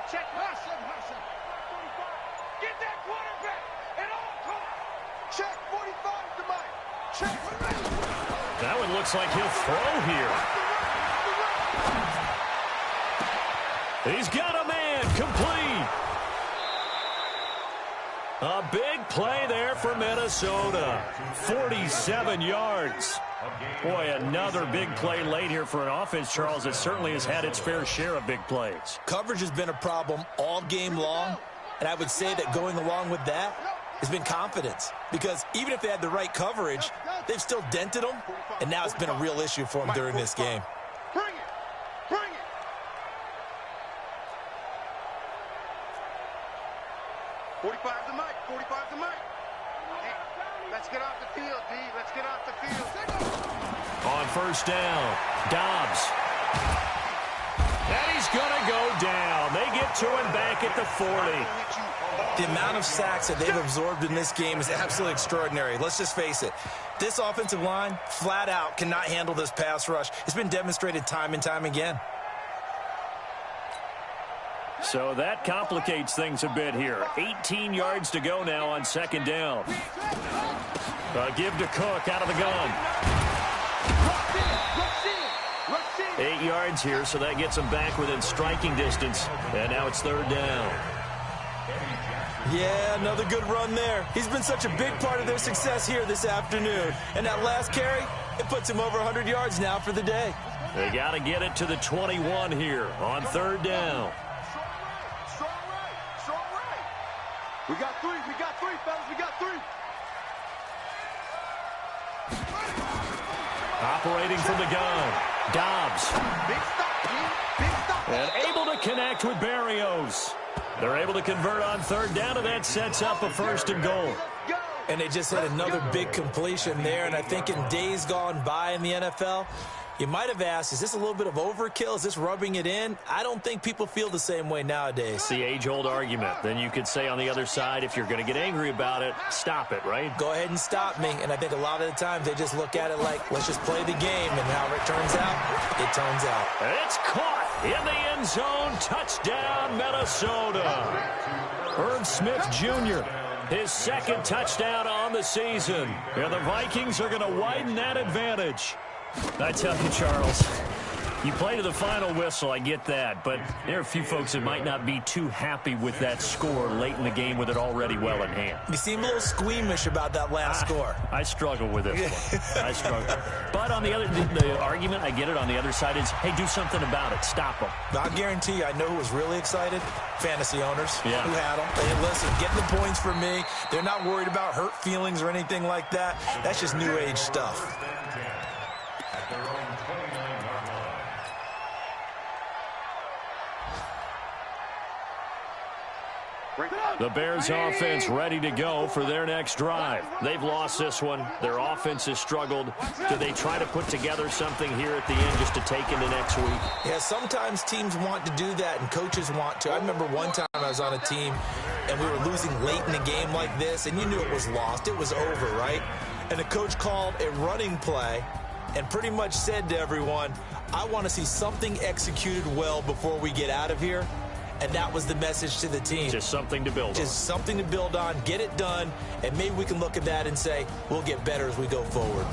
Check Hustle. Get that quarterback at all costs. Check 45 to Mike. Check. That one looks like he'll throw here. He's got a man complete. A big play there for Minnesota. 47 yards. Boy, another big play late here for an offense, Charles, that certainly has had its fair share of big plays. Coverage has been a problem all game long, and I would say that going along with that has been confidence. Because even if they had the right coverage, they've still dented them, and now it's been a real issue for them during this game. Bring it. 45 to Mike. 45 to Mike. Hey, let's get off the field, D. Let's get off the field. On first down, Dobbs. And he's going to go down. They get to him back at the 40. The amount of sacks that they've absorbed in this game is absolutely extraordinary. Let's just face it. This offensive line, flat out, cannot handle this pass rush. It's been demonstrated time and time again. So that complicates things a bit here. 18 yards to go now on 2nd down. Give to Cook out of the gun. 8 yards here, so that gets them back within striking distance. And now it's 3rd down. Yeah, another good run there. He's been such a big part of their success here this afternoon. And that last carry, it puts him over 100 yards now for the day. They got to get it to the 21 here on 3rd down. We got three, fellas. We got three. Operating from the gun, Dobbs. Big stop, Big stop. And able to connect with Berrios. They're able to convert on 3rd down, and that sets up a 1st and goal. And they just had another big completion there, and I think in days gone by in the NFL, you might have asked, is this a little bit of overkill? Is this rubbing it in? I don't think people feel the same way nowadays. It's the age-old argument. Then you could say on the other side, if you're going to get angry about it, stop it, right? Go ahead and stop me. And I think a lot of the times they just look at it like, let's just play the game. And however it turns out, it turns out. It's caught in the end zone. Touchdown, Minnesota. Herb Smith Jr., his 2nd touchdown on the season. And the Vikings are going to widen that advantage. I tell you, Charles, you play to the final whistle, I get that, but there are a few folks that might not be too happy with that score late in the game with it already well in hand. You seem a little squeamish about that last score. I struggle with this one. I struggle. But on the other, the argument, I get it, on the other side is, hey, do something about it. Stop them. I guarantee you, I know who was really excited. Fantasy owners who had them. They listen, getting the points for me. They're not worried about hurt feelings or anything like that. That's just new age stuff. The Bears offense ready to go for their next drive. They've lost this one. Their offense has struggled. Do they try to put together something here at the end just to take into next week? Yeah, sometimes teams want to do that and coaches want to. I remember one time I was on a team and we were losing late in a game like this, and you knew it was lost. It was over, right? And the coach called a running play and pretty much said to everyone, I want to see something executed well before we get out of here. And that was the message to the team. Just something to build on. Just something to build on, get it done, and maybe we can look at that and say, we'll get better as we go forward.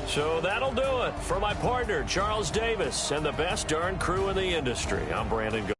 So that'll do it. For my partner, Charles Davis, and the best darn crew in the industry, I'm Brandon Gaudreau.